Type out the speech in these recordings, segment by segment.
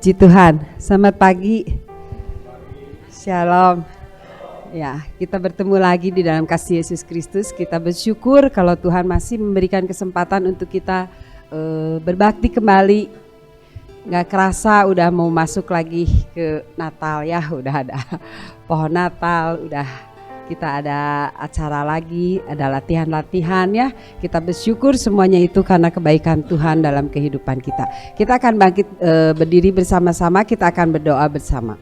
Puji Tuhan, selamat pagi. Shalom. Ya, kita bertemu lagi di dalam kasih Yesus Kristus. Kita bersyukur kalau Tuhan masih memberikan kesempatan untuk kita berbakti kembali. Gak kerasa udah mau masuk lagi ke Natal ya, udah ada pohon Natal, udah kita ada acara lagi, ada latihan-latihan ya. Kita bersyukur semuanya itu karena kebaikan Tuhan dalam kehidupan kita. Kita akan bangkit berdiri bersama-sama, kita akan berdoa bersama.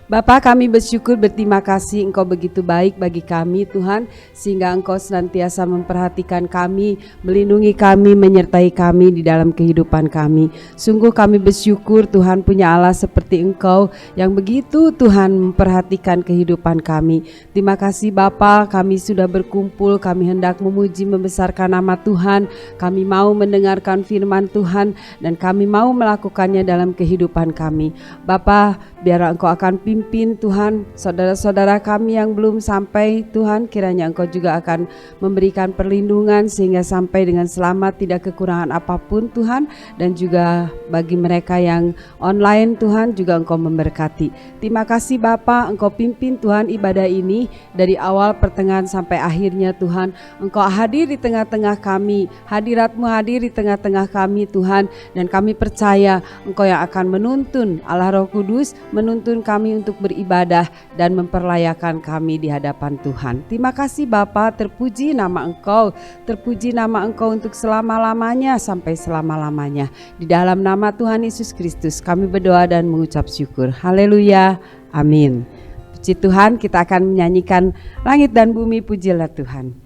Bapa, kami bersyukur, berterima kasih Engkau begitu baik bagi kami Tuhan, sehingga Engkau senantiasa memperhatikan kami, melindungi kami, menyertai kami di dalam kehidupan kami. Sungguh kami bersyukur Tuhan punya Allah seperti Engkau yang begitu Tuhan memperhatikan kehidupan kami. Terima kasih Bapa, kami sudah berkumpul, kami hendak memuji membesarkan nama Tuhan, kami mau mendengarkan firman Tuhan dan kami mau melakukannya dalam kehidupan kami. Bapa, biar Engkau akan pimpin Tuhan saudara-saudara kami yang belum sampai Tuhan, kiranya Engkau juga akan memberikan perlindungan sehingga sampai dengan selamat, tidak kekurangan apapun Tuhan, dan juga bagi mereka yang online Tuhan juga Engkau memberkati. Terima kasih Bapa, Engkau pimpin Tuhan ibadah ini dari awal pertengahan sampai akhirnya Tuhan. Engkau hadir di tengah-tengah kami, hadirat-Mu hadir di tengah-tengah kami Tuhan, dan kami percaya Engkau yang akan menuntun, Allah Roh Kudus menuntun kami untuk beribadah dan memperlayakan kami di hadapan Tuhan. Terima kasih Bapa, terpuji nama Engkau, terpuji nama Engkau untuk selama-lamanya sampai selama-lamanya. Di dalam nama Tuhan Yesus Kristus kami berdoa dan mengucap syukur. Haleluya, amin. Puji Tuhan, kita akan menyanyikan Langit dan Bumi Pujilah Tuhan.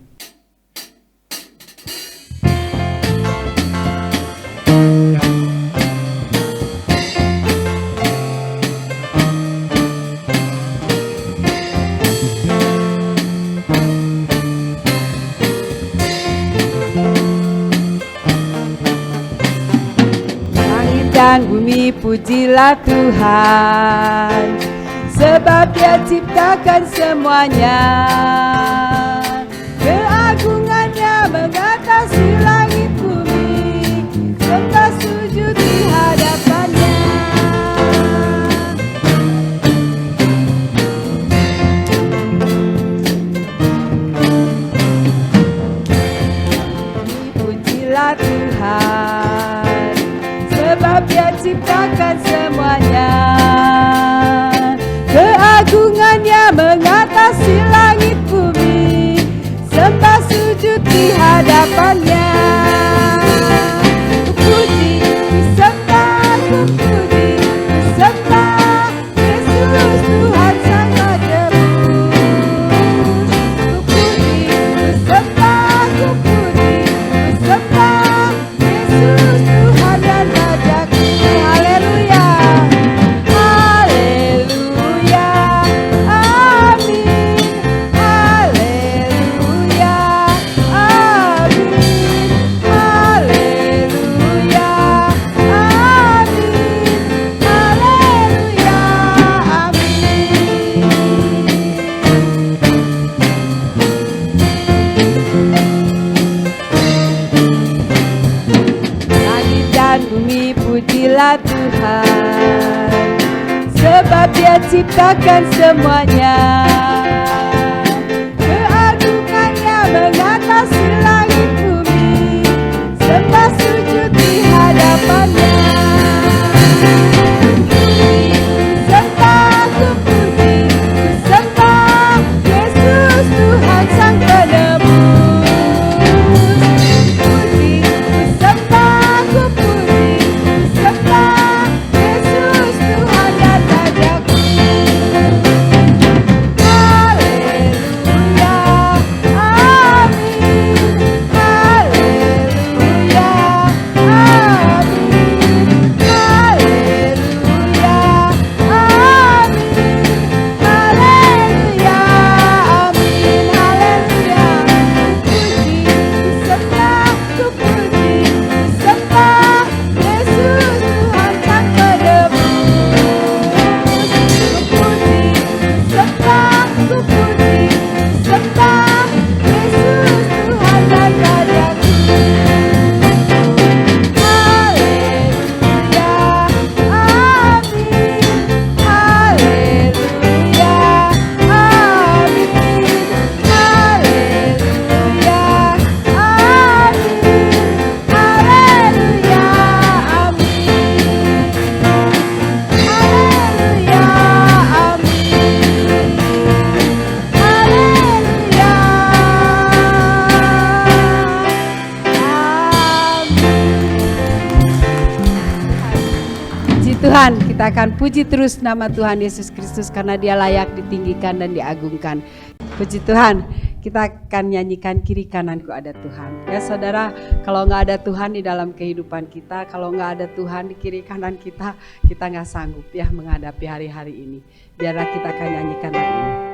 Dan bumi pujilah Tuhan, sebab Dia ciptakan semuanya. Keagungannya mengatasi langit bumi, sembah sujud di hadapannya. Pujilah Tuhan, sebab Dia ciptakan semuanya. Keagungannya mengatasi langit bumi, sembah sujud di hadapannya. Puji, sembah, puji, sembah Yesus Tuhan Sang Penebus. Puji, sembah, puji, sembah Yesus Tuhan dan Rajaku. Haleluya, haleluya, amin. Haleluya, amin. Haleluya, amin. Haleluya, amin. Langit dan bumi pujilah Tuhan, sebab Dia ciptakan semuanya. Keagungannya mengatasi langit bumi, sembah sujud di hadapannya. Sembah, puji, sembah Yesus Tuhan Sang Penebus. Puji, sembah, puji, sembah Yesus Tuhan dan Rajaku. Haleluya, amin. Haleluya, amin. Tuhan, kita akan puji terus nama Tuhan Yesus Kristus karena Dia layak ditinggikan dan diagungkan. Puji Tuhan, kita akan nyanyikan kiri kananku ada Tuhan. Ya saudara, kalau nggak ada Tuhan di dalam kehidupan kita, kalau nggak ada Tuhan di kiri kanan kita, kita nggak sanggup ya menghadapi hari-hari ini. Biarlah kita akan nyanyikan lagu ini.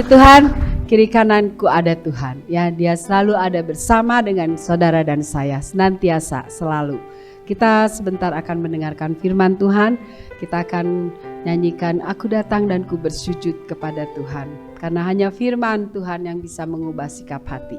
Tuhan, kiri kananku ada Tuhan. Ya, Dia selalu ada bersama dengan saudara dan saya, senantiasa, selalu. Kita sebentar akan mendengarkan firman Tuhan. Kita akan nyanyikan Aku datang dan ku bersujud kepada Tuhan. Karena hanya firman Tuhan yang bisa mengubah sikap hati.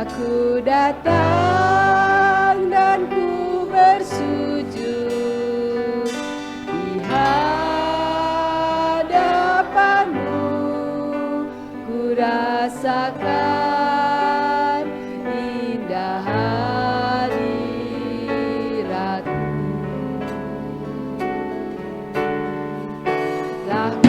Aku datang dan ku bersujud di hadapanmu, ku rasakan indah hadiratmu. Telah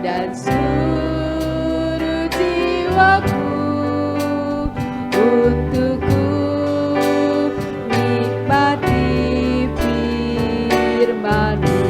dan seluruh jiwaku untuk ku nikmati firman-Mu.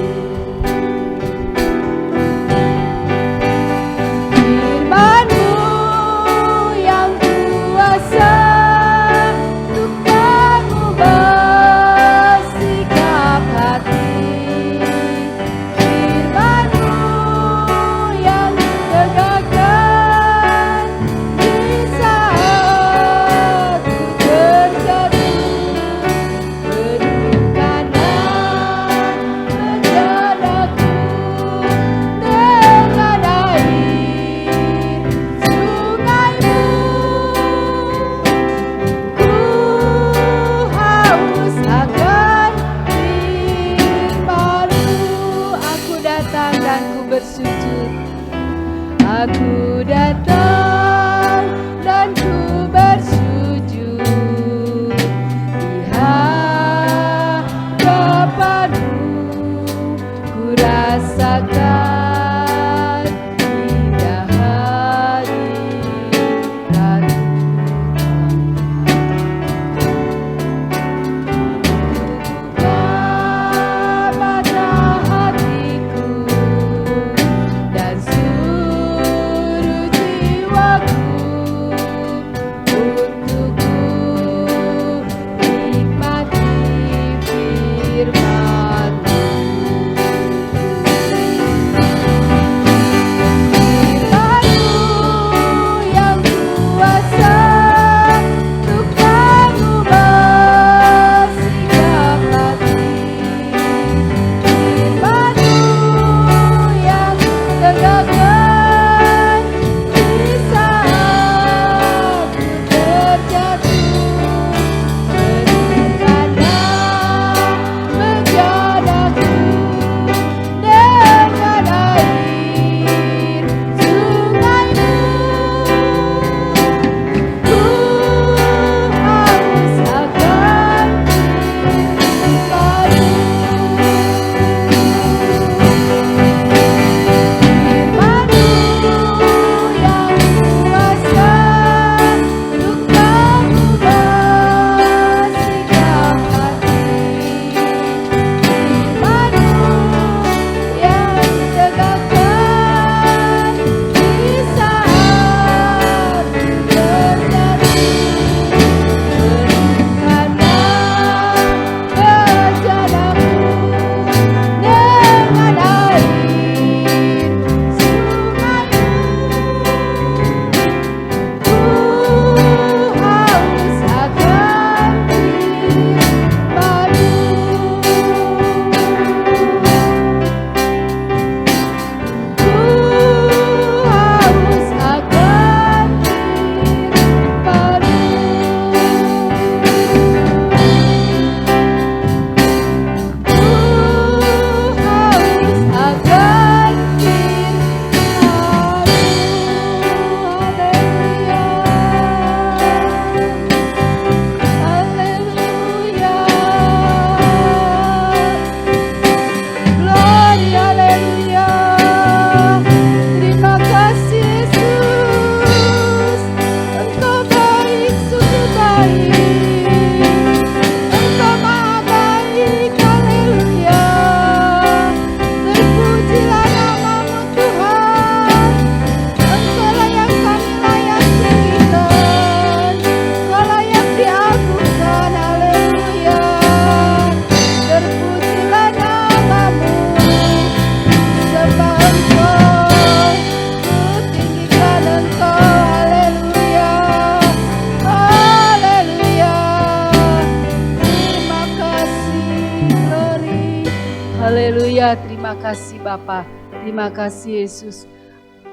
Haleluya, terima kasih Bapa, terima kasih Yesus.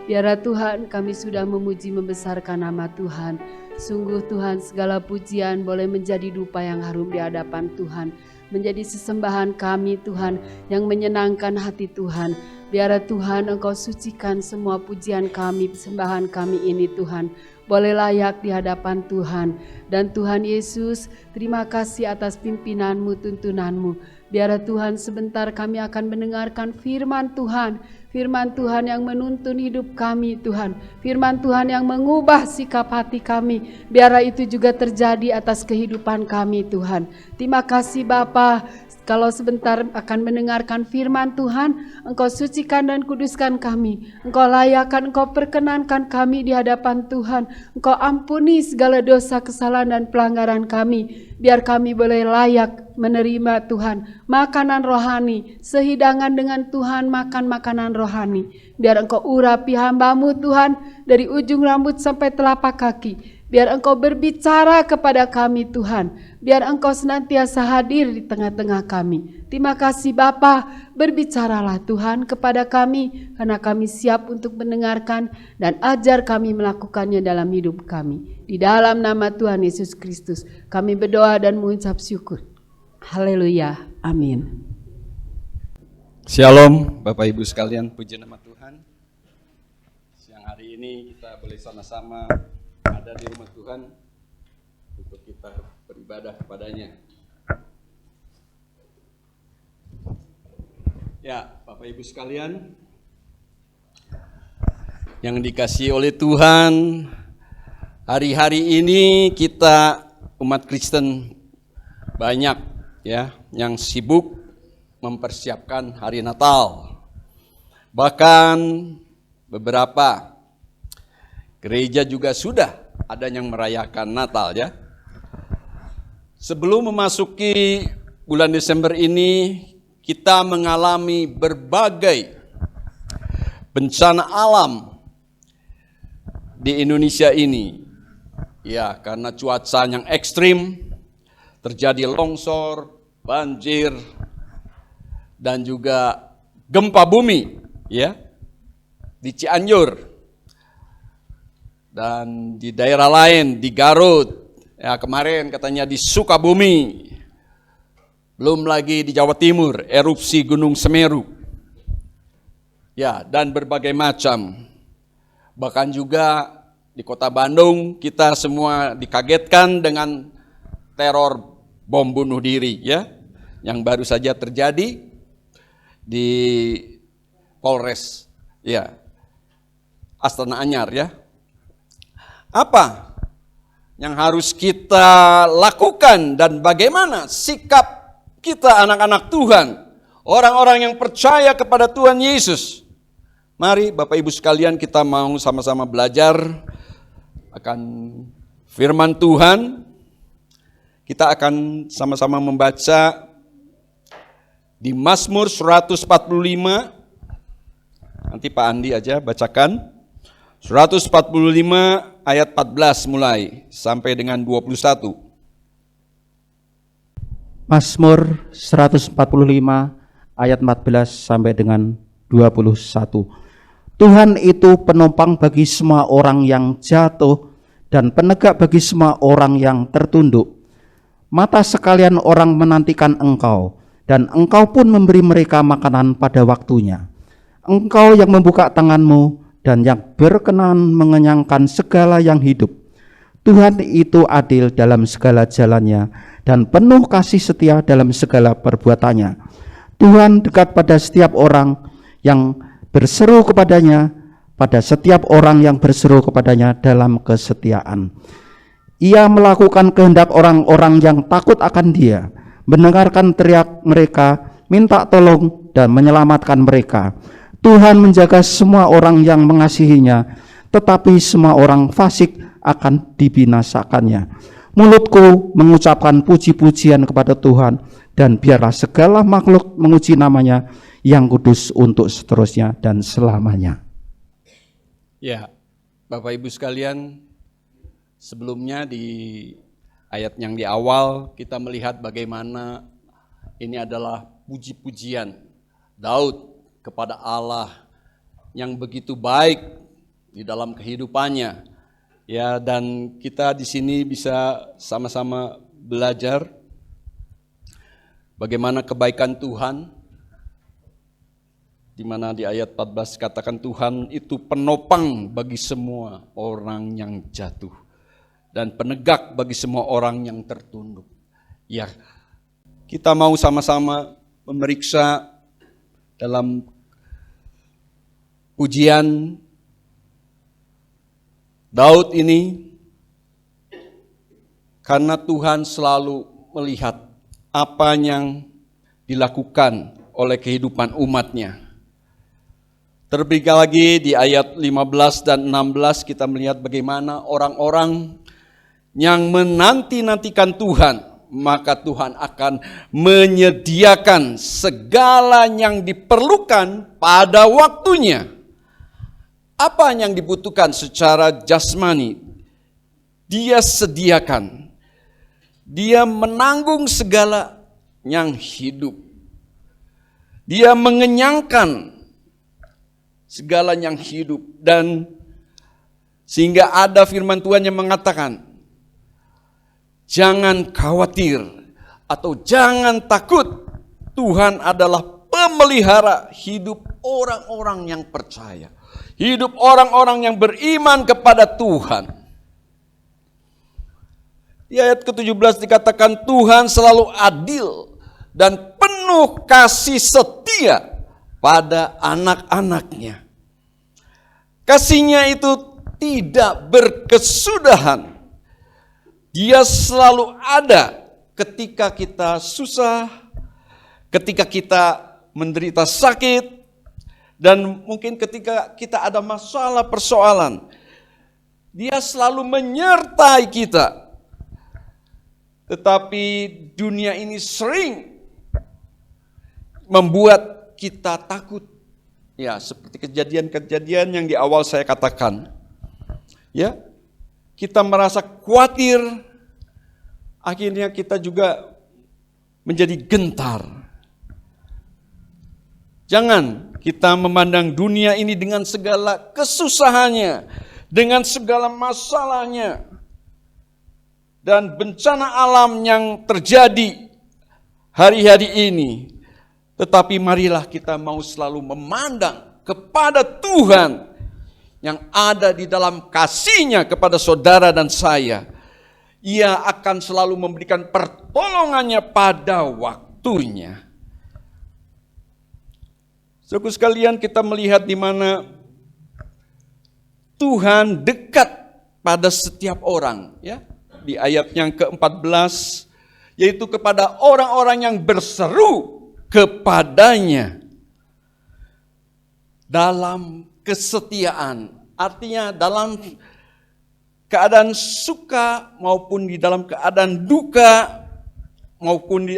Biarlah Tuhan kami sudah memuji membesarkan nama Tuhan. Sungguh Tuhan segala pujian boleh menjadi dupa yang harum di hadapan Tuhan. Menjadi sesembahan kami Tuhan yang menyenangkan hati Tuhan. Biarlah Tuhan Engkau sucikan semua pujian kami, sembahan kami ini Tuhan. Boleh layak di hadapan Tuhan. Dan Tuhan Yesus, terima kasih atas pimpinanmu, tuntunanmu. Biarlah Tuhan sebentar kami akan mendengarkan firman Tuhan. Firman Tuhan yang menuntun hidup kami Tuhan. Firman Tuhan yang mengubah sikap hati kami. Biarlah itu juga terjadi atas kehidupan kami Tuhan. Terima kasih Bapa. Kalau sebentar akan mendengarkan firman Tuhan, Engkau sucikan dan kuduskan kami. Engkau layakkan, Engkau perkenankan kami di hadapan Tuhan. Engkau ampuni segala dosa, kesalahan dan pelanggaran kami. Biar kami boleh layak menerima Tuhan. Makanan rohani, sehidangan dengan Tuhan makan makanan rohani. Biar Engkau urapi hamba-Mu Tuhan dari ujung rambut sampai telapak kaki. Biar Engkau berbicara kepada kami Tuhan. Biar Engkau senantiasa hadir di tengah-tengah kami. Terima kasih Bapa, berbicaralah Tuhan kepada kami. Karena kami siap untuk mendengarkan dan ajar kami melakukannya dalam hidup kami. Di dalam nama Tuhan Yesus Kristus kami berdoa dan mengucap syukur. Haleluya, amin. Shalom Bapak Ibu sekalian, puji nama Tuhan. Siang hari ini kita boleh sama-sama ada di rumah Tuhan untuk kita beribadah kepadanya. Ya, Bapak Ibu sekalian yang dikasihi oleh Tuhan, hari-hari ini kita umat Kristen banyak ya yang sibuk mempersiapkan hari Natal. Bahkan beberapa gereja juga sudah ada yang merayakan Natal ya. Sebelum memasuki bulan Desember ini, kita mengalami berbagai bencana alam di Indonesia ini. Ya, karena cuaca yang ekstrim, terjadi longsor, banjir, dan juga gempa bumi ya di Cianjur. Dan di daerah lain, di Garut, ya kemarin katanya di Sukabumi, belum lagi di Jawa Timur, erupsi Gunung Semeru, ya dan berbagai macam. Bahkan juga di kota Bandung kita semua dikagetkan dengan teror bom bunuh diri, ya, yang baru saja terjadi di Polres, ya, Astana Anyar, ya. Apa yang harus kita lakukan dan bagaimana sikap kita anak-anak Tuhan, orang-orang yang percaya kepada Tuhan Yesus? Mari Bapak Ibu sekalian kita mau sama-sama belajar akan firman Tuhan. Kita akan sama-sama membaca di Mazmur 145. Nanti Pak Andi aja bacakan. 145 ayat 14 mulai sampai dengan 21. Mazmur 145 ayat 14 sampai dengan 21. Tuhan itu penopang bagi semua orang yang jatuh dan penegak bagi semua orang yang tertunduk. Mata sekalian orang menantikan Engkau, dan Engkau pun memberi mereka makanan pada waktunya. Engkau yang membuka tangan-Mu dan yang berkenan mengenyangkan segala yang hidup. Tuhan itu adil dalam segala jalannya dan penuh kasih setia dalam segala perbuatannya. Tuhan dekat pada setiap orang yang berseru kepadanya, pada setiap orang yang berseru kepadanya dalam kesetiaan. Ia melakukan kehendak orang-orang yang takut akan Dia, mendengarkan teriak mereka, minta tolong dan menyelamatkan mereka. Tuhan menjaga semua orang yang mengasihinya, tetapi semua orang fasik akan dibinasakannya. Mulutku mengucapkan puji-pujian kepada Tuhan, dan biarlah segala makhluk memuji namanya yang kudus untuk seterusnya dan selamanya. Ya, Bapak Ibu sekalian, sebelumnya di ayat yang di awal kita melihat bagaimana ini adalah puji-pujian Daud kepada Allah yang begitu baik di dalam kehidupannya. Ya, dan kita di sini bisa sama-sama belajar bagaimana kebaikan Tuhan, di mana di ayat 14 katakan Tuhan itu penopang bagi semua orang yang jatuh dan penegak bagi semua orang yang tertunduk. Ya, kita mau sama-sama memeriksa dalam pujian Daud ini, karena Tuhan selalu melihat apa yang dilakukan oleh kehidupan umatnya. Terlebih lagi di ayat 15 dan 16 kita melihat bagaimana orang-orang yang menanti-nantikan Tuhan, maka Tuhan akan menyediakan segala yang diperlukan pada waktunya. Apa yang dibutuhkan secara jasmani, Dia sediakan. Dia menanggung segala yang hidup. Dia mengenyangkan segala yang hidup. Dan sehingga ada firman Tuhan yang mengatakan, jangan khawatir atau jangan takut, Tuhan adalah pemelihara hidup orang-orang yang percaya. Hidup orang-orang yang beriman kepada Tuhan. Di ayat ke-17 dikatakan Tuhan selalu adil dan penuh kasih setia pada anak-anaknya. Kasihnya itu tidak berkesudahan. Dia selalu ada ketika kita susah, ketika kita menderita sakit, dan mungkin ketika kita ada masalah persoalan. Dia selalu menyertai kita. Tetapi dunia ini sering membuat kita takut. Ya, seperti kejadian-kejadian yang di awal saya katakan. Ya, kita merasa khawatir. Akhirnya kita juga menjadi gentar. Jangan kita memandang dunia ini dengan segala kesusahannya, dengan segala masalahnya, dan bencana alam yang terjadi hari-hari ini. Tetapi marilah kita mau selalu memandang kepada Tuhan yang ada di dalam kasih-Nya kepada saudara dan saya. Ia akan selalu memberikan pertolongannya pada waktunya. Saudara sekalian, kita melihat di mana Tuhan dekat pada setiap orang, ya. Di ayat yang ke-14, yaitu kepada orang-orang yang berseru kepadanya dalam kesetiaan. Artinya dalam keadaan suka maupun di dalam keadaan duka maupun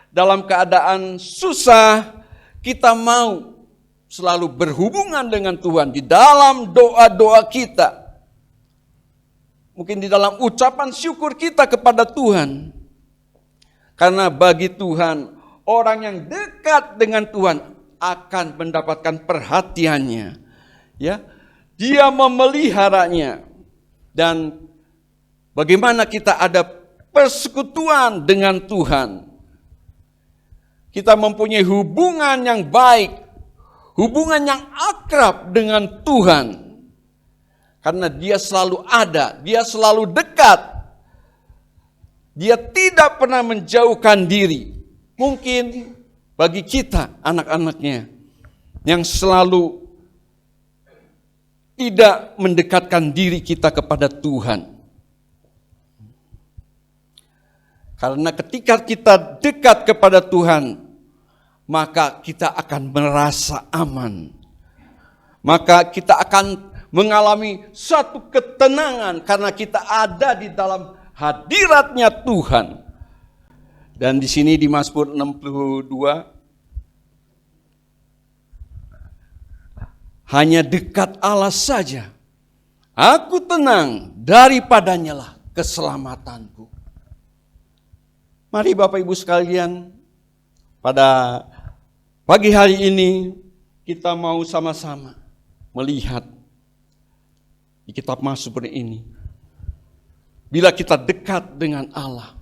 dalam keadaan susah, kita mau selalu berhubungan dengan Tuhan di dalam doa-doa kita. Mungkin di dalam ucapan syukur kita kepada Tuhan. Karena bagi Tuhan, orang yang dekat dengan Tuhan akan mendapatkan perhatiannya. Ya, Dia memeliharanya. Dan bagaimana kita ada persekutuan dengan Tuhan. Kita mempunyai hubungan yang baik, hubungan yang akrab dengan Tuhan. Karena Dia selalu ada, Dia selalu dekat. Dia tidak pernah menjauhkan diri. Mungkin bagi kita, anak-anaknya, yang selalu tidak mendekatkan diri kita kepada Tuhan. Karena ketika kita dekat kepada Tuhan, maka kita akan merasa aman. Maka kita akan mengalami satu ketenangan karena kita ada di dalam hadiratnya Tuhan. Dan di sini di Mazmur 62, hanya dekat Allah saja aku tenang, daripadanya lah keselamatanku. Mari Bapak Ibu sekalian, pada Pagi hari ini kita mau sama-sama melihat di kitab Mazmur ini. Bila kita dekat dengan Allah,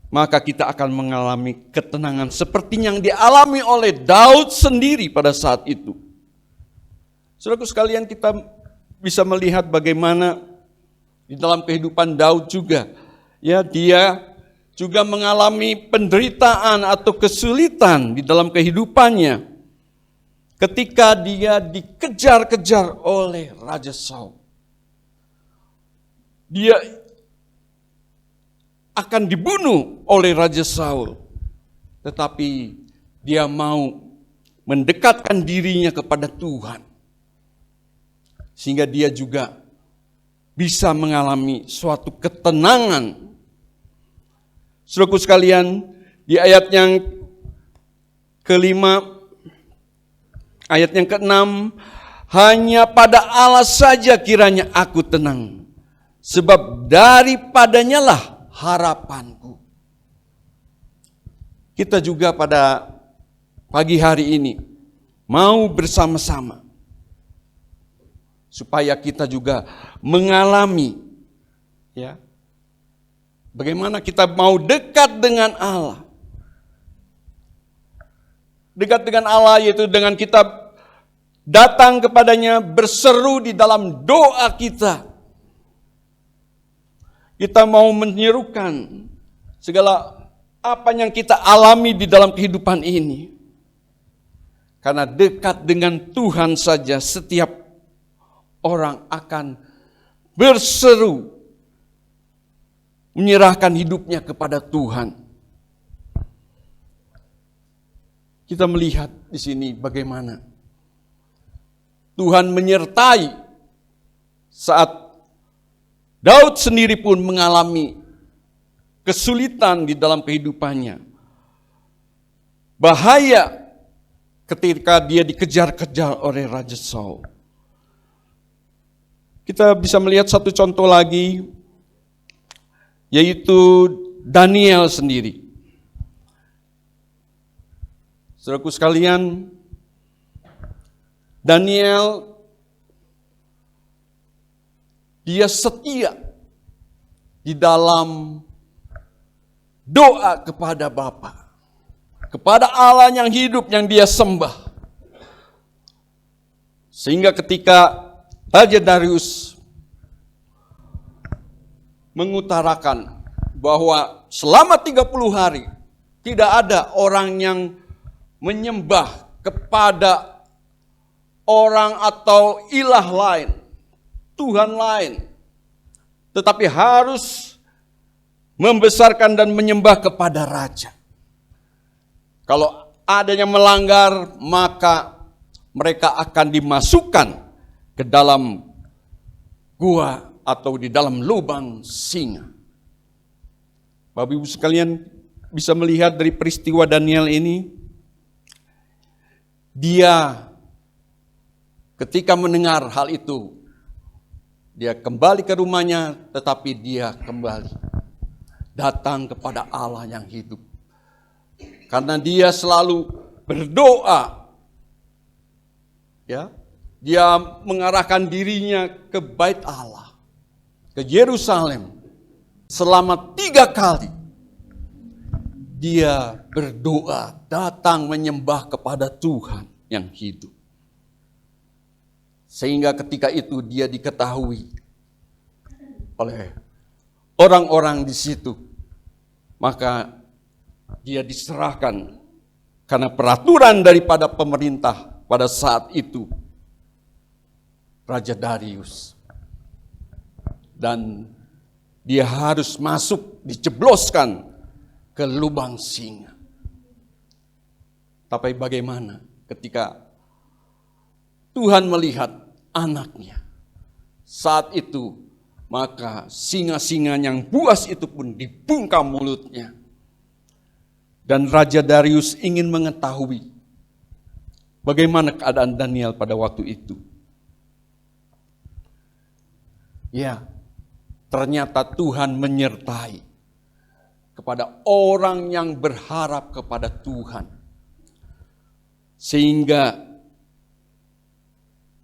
maka kita akan mengalami ketenangan seperti yang dialami oleh Daud sendiri pada saat itu. Saudaraku sekalian, kita bisa melihat bagaimana di dalam kehidupan Daud juga, ya, dia juga mengalami penderitaan atau kesulitan di dalam kehidupannya ketika dia dikejar-kejar oleh Raja Saul. Dia akan dibunuh oleh Raja Saul, tetapi dia mau mendekatkan dirinya kepada Tuhan, sehingga dia juga bisa mengalami suatu ketenangan. Saudaraku sekalian, di ayat yang kelima, ayat yang keenam, hanya pada Allah saja kiranya aku tenang, sebab daripadanya lah harapanku. Kita juga pada pagi hari ini mau bersama-sama supaya kita juga mengalami, ya, bagaimana kita mau dekat dengan Allah. Dekat dengan Allah yaitu dengan kita datang kepadanya, berseru di dalam doa kita. Kita mau menyerukan segala apa yang kita alami di dalam kehidupan ini. Karena dekat dengan Tuhan saja setiap orang akan berseru, menyerahkan hidupnya kepada Tuhan. Kita melihat di sini bagaimana Tuhan menyertai saat Daud sendiri pun mengalami kesulitan di dalam kehidupannya. Bahaya ketika dia dikejar-kejar oleh Raja Saul. Kita bisa melihat satu contoh lagi, yaitu Daniel sendiri. Saudaraku sekalian, Daniel dia setia di dalam doa kepada Bapa, kepada Allah yang hidup yang dia sembah. Sehingga ketika Raja Darius mengutarakan bahwa selama 30 hari tidak ada orang yang menyembah kepada orang atau ilah lain, Tuhan lain, tetapi harus membesarkan dan menyembah kepada Raja. Kalau ada yang melanggar, maka mereka akan dimasukkan ke dalam gua atau di dalam lubang singa. Bapak Ibu sekalian bisa melihat dari peristiwa Daniel ini, dia ketika mendengar hal itu, dia kembali ke rumahnya, tetapi dia kembali datang kepada Allah yang hidup. Karena dia selalu berdoa, ya, dia mengarahkan dirinya ke Bait Allah, ke Yerusalem. Selama 3 kali dia berdoa, datang menyembah kepada Tuhan yang hidup. Sehingga ketika itu dia diketahui oleh orang-orang di situ, maka dia diserahkan karena peraturan daripada pemerintah pada saat itu, Raja Darius. Dan dia harus masuk, dijebloskan ke lubang singa. Tapi bagaimana ketika Tuhan melihat anaknya saat itu, maka singa-singa yang buas itu pun dibungkam mulutnya. Dan Raja Darius ingin mengetahui bagaimana keadaan Daniel pada waktu itu. Ya, ternyata Tuhan menyertai kepada orang yang berharap kepada Tuhan. Sehingga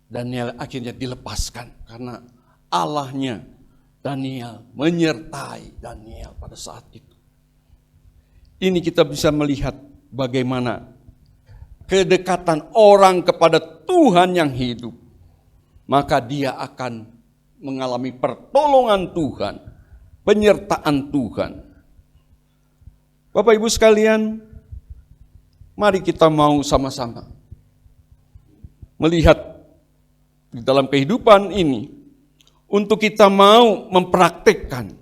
Daniel akhirnya dilepaskan karena Allahnya Daniel menyertai Daniel pada saat itu. Ini kita bisa melihat bagaimana kedekatan orang kepada Tuhan yang hidup. Maka dia akan mengalami pertolongan Tuhan, penyertaan Tuhan. Bapak Ibu sekalian, mari kita mau sama-sama melihat di dalam kehidupan ini untuk kita mau mempraktikkan.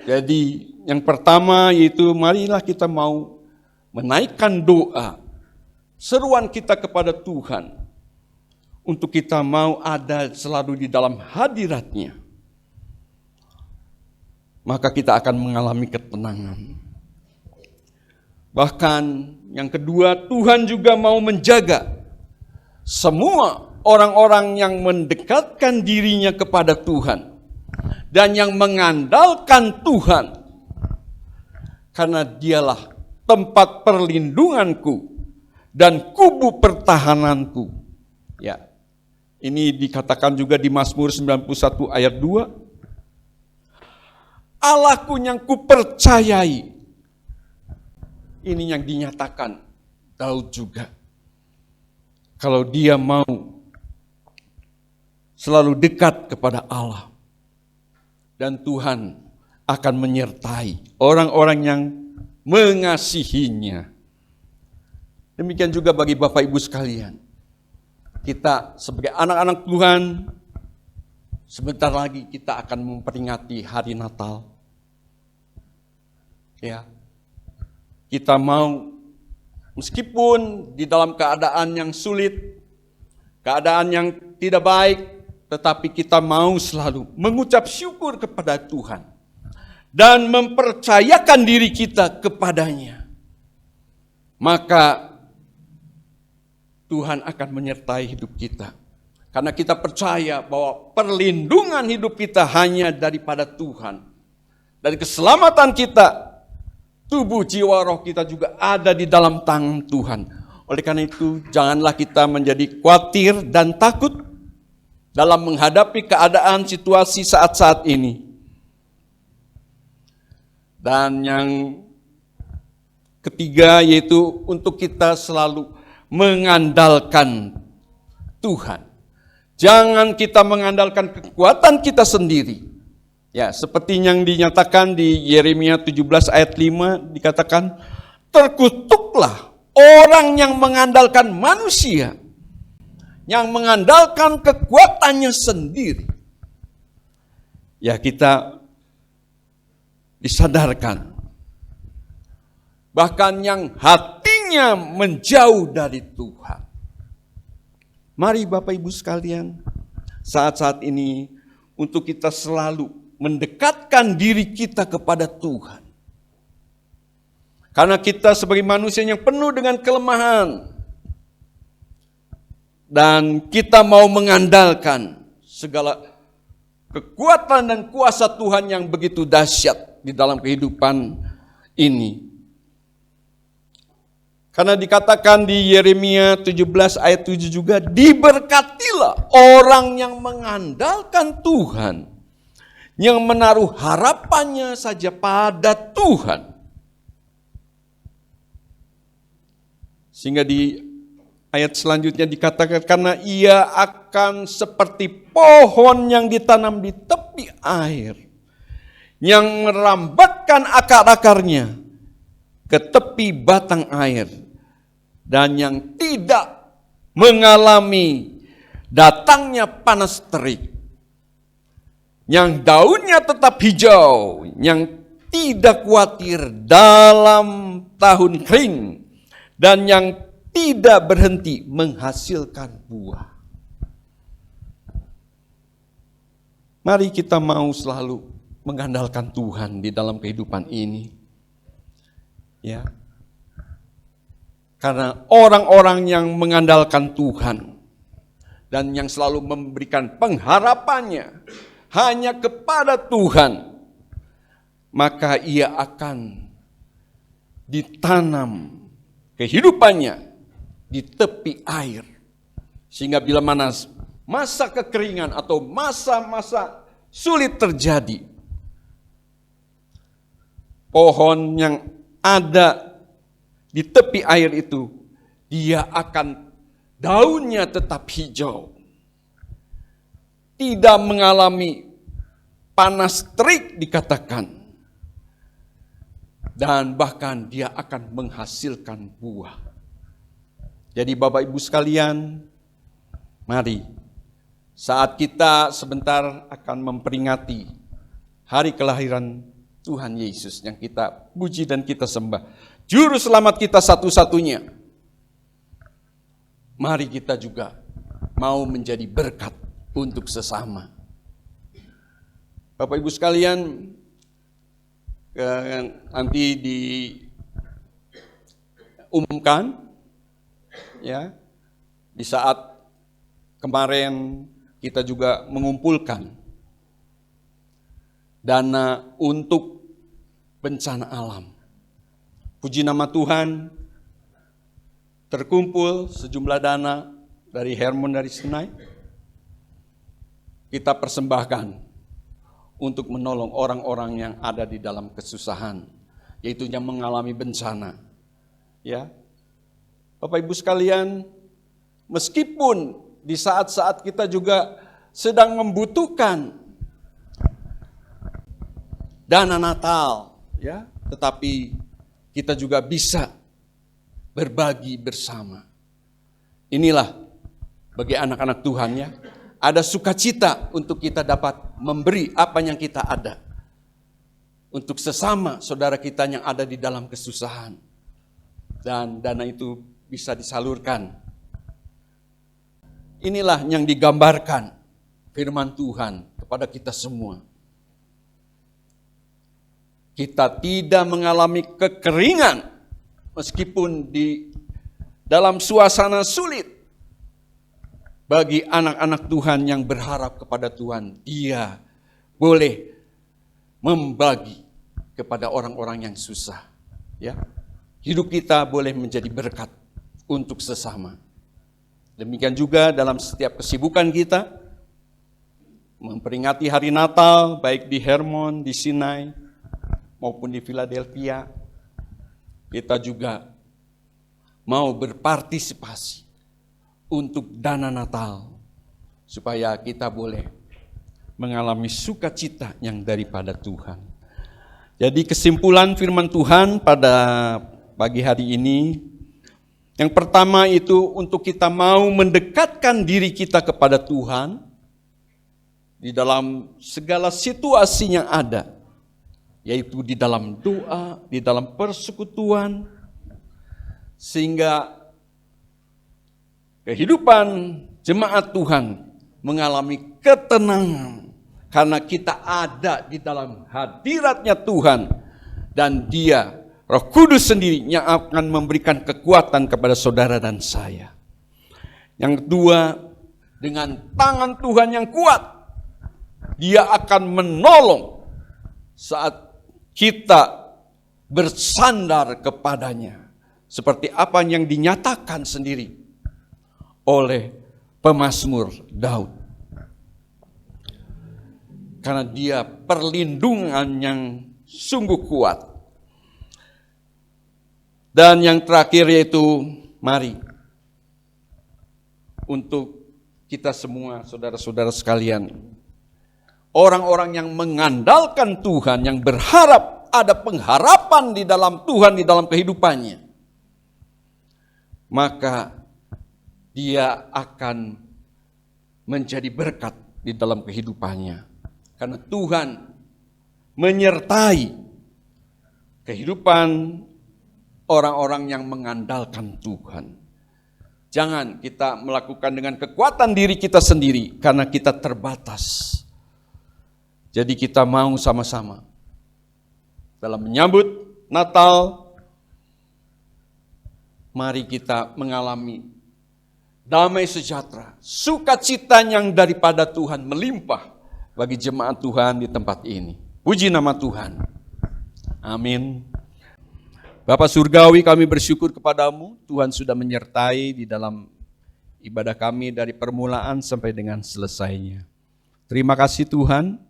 Jadi yang pertama yaitu marilah kita mau menaikkan doa, seruan kita kepada Tuhan untuk kita mau ada selalu di dalam hadirat-Nya. Maka kita akan mengalami ketenangan. Bahkan yang kedua, Tuhan juga mau menjaga semua orang-orang yang mendekatkan dirinya kepada Tuhan dan yang mengandalkan Tuhan, karena Dialah tempat perlindunganku dan kubu pertahananku. Ya, ini dikatakan juga di Mazmur 91 ayat 2. Allahku yang kupercayai. Ini yang dinyatakan Daud juga. Kalau dia mau selalu dekat kepada Allah, dan Tuhan akan menyertai orang-orang yang mengasihinya. Demikian juga bagi Bapak Ibu sekalian. Kita sebagai anak-anak Tuhan, sebentar lagi kita akan memperingati hari Natal. Ya. Kita mau, meskipun di dalam keadaan yang sulit, keadaan yang tidak baik, tetapi kita mau selalu mengucap syukur kepada Tuhan dan mempercayakan diri kita kepadanya. Maka Tuhan akan menyertai hidup kita. Karena kita percaya bahwa perlindungan hidup kita hanya daripada Tuhan. Dan keselamatan kita, tubuh, jiwa, roh kita juga ada di dalam tangan Tuhan. Oleh karena itu, janganlah kita menjadi khawatir dan takut dalam menghadapi keadaan situasi saat-saat ini. Dan yang ketiga yaitu untuk kita selalu mengandalkan Tuhan. Jangan kita mengandalkan kekuatan kita sendiri. Ya, seperti yang dinyatakan di Yeremia 17 ayat 5 dikatakan, terkutuklah orang yang mengandalkan manusia, yang mengandalkan kekuatannya sendiri. Ya, kita disadarkan. Bahkan yang hatinya menjauh dari Tuhan. Mari Bapak Ibu sekalian, saat-saat ini untuk kita selalu mendekatkan diri kita kepada Tuhan. Karena kita sebagai manusia yang penuh dengan kelemahan. Dan kita mau mengandalkan segala kekuatan dan kuasa Tuhan yang begitu dahsyat di dalam kehidupan ini. Karena dikatakan di Yeremia 17 ayat 7 juga, diberkatilah orang yang mengandalkan Tuhan, yang menaruh harapannya saja pada Tuhan. Sehingga di ayat selanjutnya dikatakan, karena ia akan seperti pohon yang ditanam di tepi air, yang merambatkan akar-akarnya ke tepi batang air, dan yang tidak mengalami datangnya panas terik, yang daunnya tetap hijau, yang tidak khawatir dalam tahun kering, dan yang tidak berhenti menghasilkan buah. Mari kita mau selalu mengandalkan Tuhan di dalam kehidupan ini. Ya. Karena orang-orang yang mengandalkan Tuhan dan yang selalu memberikan pengharapannya hanya kepada Tuhan, maka ia akan ditanam kehidupannya di tepi air. Sehingga bila mana masa kekeringan atau masa-masa sulit terjadi, pohon yang ada di tepi air itu, dia akan daunnya tetap hijau. Tidak mengalami panas terik dikatakan. Dan bahkan dia akan menghasilkan buah. Jadi Bapak Ibu sekalian, mari saat kita sebentar akan memperingati hari kelahiran Tuhan Yesus yang kita puji dan kita sembah, Juru Selamat kita satu-satunya. Mari kita juga mau menjadi berkat untuk sesama. Bapak Ibu sekalian, nanti diumumkan ya, di saat kemarin kita juga mengumpulkan dana untuk bencana alam. Puji nama Tuhan, terkumpul sejumlah dana dari Hermon dari Sinai. Kita persembahkan untuk menolong orang-orang yang ada di dalam kesusahan, yaitu yang mengalami bencana. Ya, Bapak Ibu sekalian, meskipun di saat-saat kita juga sedang membutuhkan dana Natal, ya, tetapi kita juga bisa berbagi bersama. Inilah bagi anak-anak Tuhan ya, ada sukacita untuk kita dapat memberi apa yang kita ada untuk sesama saudara kita yang ada di dalam kesusahan. Dan dana itu bisa disalurkan. Inilah yang digambarkan firman Tuhan kepada kita semua. Kita tidak mengalami kekeringan meskipun di dalam suasana sulit. Bagi anak-anak Tuhan yang berharap kepada Tuhan, dia boleh membagi kepada orang-orang yang susah. Ya, hidup kita boleh menjadi berkat untuk sesama. Demikian juga dalam setiap kesibukan kita, memperingati hari Natal, baik di Hermon, di Sinai, maupun di Philadelphia, kita juga mau berpartisipasi untuk dana Natal, supaya kita boleh mengalami sukacita yang daripada Tuhan. Jadi kesimpulan firman Tuhan pada pagi hari ini, yang pertama itu untuk kita mau mendekatkan diri kita kepada Tuhan di dalam segala situasi yang ada, yaitu di dalam doa, di dalam persekutuan, sehingga kehidupan jemaat Tuhan mengalami ketenangan karena kita ada di dalam hadiratnya Tuhan, dan Dia, Roh Kudus sendiri yang akan memberikan kekuatan kepada saudara dan saya. Yang kedua, dengan tangan Tuhan yang kuat, Dia akan menolong saat kita bersandar kepadanya, seperti apa yang dinyatakan sendiri oleh pemazmur Daud. Karena dia perlindungan yang sungguh kuat. Dan yang terakhir yaitu, mari untuk kita semua saudara-saudara sekalian, orang-orang yang mengandalkan Tuhan, yang berharap ada pengharapan di dalam Tuhan, di dalam kehidupannya, maka dia akan menjadi berkat di dalam kehidupannya. Karena Tuhan menyertai kehidupan orang-orang yang mengandalkan Tuhan. Jangan kita melakukan dengan kekuatan diri kita sendiri, karena kita terbatas. Jadi kita mau sama-sama dalam menyambut Natal, mari kita mengalami damai sejahtera, sukacita yang daripada Tuhan melimpah bagi jemaat Tuhan di tempat ini. Puji nama Tuhan. Amin. Bapa Surgawi, kami bersyukur kepadamu, Tuhan sudah menyertai di dalam ibadah kami dari permulaan sampai dengan selesainya. Terima kasih Tuhan,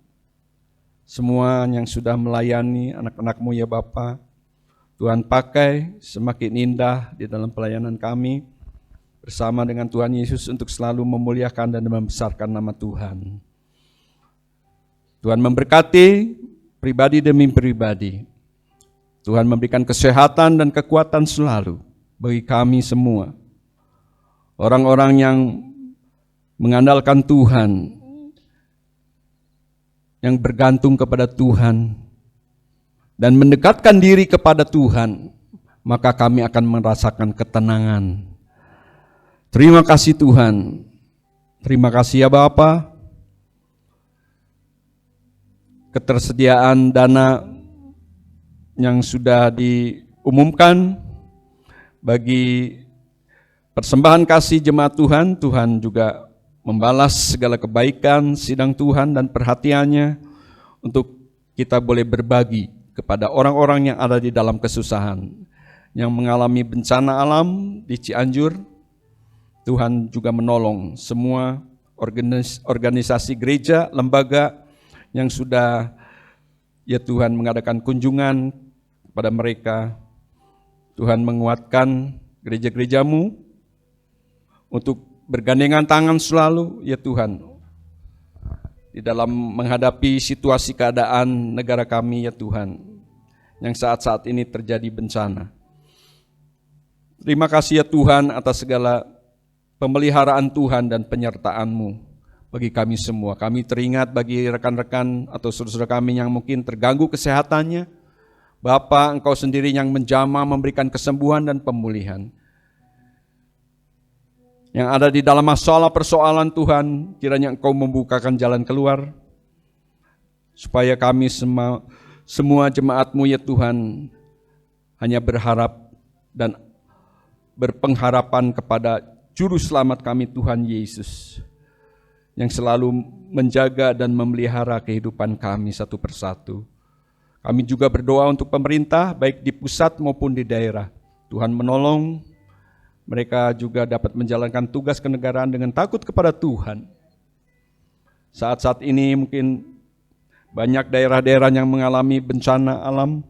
semua yang sudah melayani anak-anak-Mu ya Bapa, Tuhan pakai semakin indah di dalam pelayanan kami, bersama dengan Tuhan Yesus untuk selalu memuliakan dan membesarkan nama Tuhan. Tuhan memberkati pribadi demi pribadi. Tuhan memberikan kesehatan dan kekuatan selalu bagi kami semua. Orang-orang yang mengandalkan Tuhan, yang bergantung kepada Tuhan, dan mendekatkan diri kepada Tuhan, maka kami akan merasakan ketenangan. Terima kasih Tuhan. Terima kasih ya Bapa. Ketersediaan dana yang sudah diumumkan bagi persembahan kasih jemaat Tuhan, Tuhan juga membalas segala kebaikan sidang Tuhan dan perhatiannya untuk kita boleh berbagi kepada orang-orang yang ada di dalam kesusahan, yang mengalami bencana alam di Cianjur. Tuhan juga menolong semua organisasi gereja, lembaga yang sudah ya Tuhan mengadakan kunjungan kepada mereka. Tuhan menguatkan gereja-gereja-Mu untuk bergandengan tangan selalu ya Tuhan di dalam menghadapi situasi keadaan negara kami ya Tuhan, yang saat-saat ini terjadi bencana. Terima kasih ya Tuhan atas segala pemeliharaan Tuhan dan penyertaan-Mu bagi kami semua. Kami teringat bagi rekan-rekan atau saudara-saudara kami yang mungkin terganggu kesehatannya. Bapa, Engkau sendiri yang menjamah memberikan kesembuhan dan pemulihan. Yang ada di dalam masalah persoalan Tuhan, kiranya Engkau membukakan jalan keluar, supaya kami semua jemaat-Mu ya Tuhan, hanya berharap dan berpengharapan kepada Juru Selamat kami Tuhan Yesus, yang selalu menjaga dan memelihara kehidupan kami satu persatu. Kami juga berdoa untuk pemerintah, baik di pusat maupun di daerah. Tuhan menolong, mereka juga dapat menjalankan tugas kenegaraan dengan takut kepada Tuhan. Saat-saat ini mungkin banyak daerah-daerah yang mengalami bencana alam.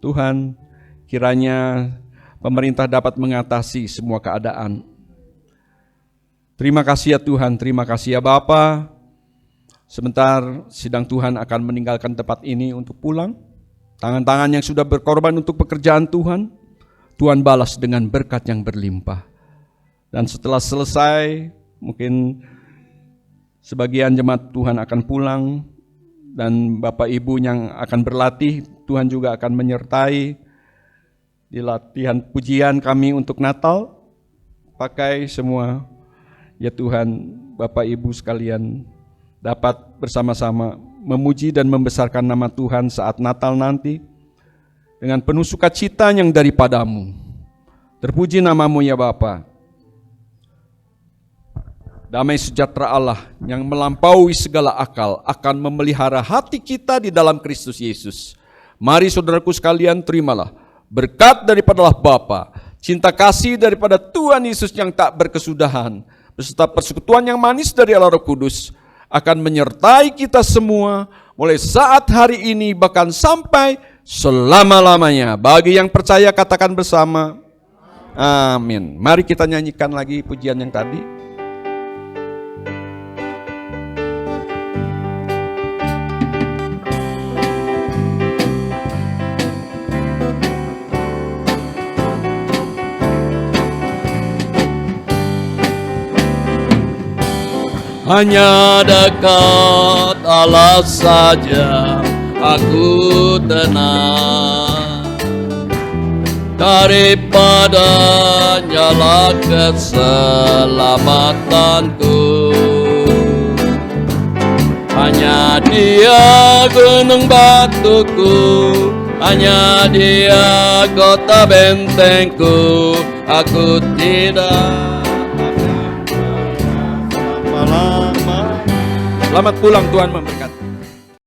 Tuhan, kiranya pemerintah dapat mengatasi semua keadaan. Terima kasih ya Tuhan, terima kasih ya Bapa. Sebentar sidang Tuhan akan meninggalkan tempat ini untuk pulang. Tangan-tangan yang sudah berkorban untuk pekerjaan Tuhan, Tuhan balas dengan berkat yang berlimpah. Dan setelah selesai, mungkin sebagian jemaat Tuhan akan pulang, dan Bapak Ibu yang akan berlatih, Tuhan juga akan menyertai di latihan pujian kami untuk Natal. Pakai semua ya Tuhan, Bapak Ibu sekalian dapat bersama-sama memuji dan membesarkan nama Tuhan saat Natal nanti dengan penuh sukacita yang daripada-Mu. Terpuji nama-Mu ya Bapa. Damai sejahtera Allah yang melampaui segala akal akan memelihara hati kita di dalam Kristus Yesus. Mari saudaraku sekalian, terimalah berkat daripada Allah Bapa, cinta kasih daripada Tuhan Yesus yang tak berkesudahan, beserta persekutuan yang manis dari Allah Roh Kudus akan menyertai kita semua mulai saat hari ini bahkan sampai selama-lamanya. Bagi yang percaya katakan bersama, amin. Mari kita nyanyikan lagi pujian yang tadi. Hanya dekat Allah saja aku tenang, daripada nyala keselamatanku. Hanya Dia gunung batuku, hanya Dia kota bentengku. Aku tidak Selamat pulang, Tuhan memberkati.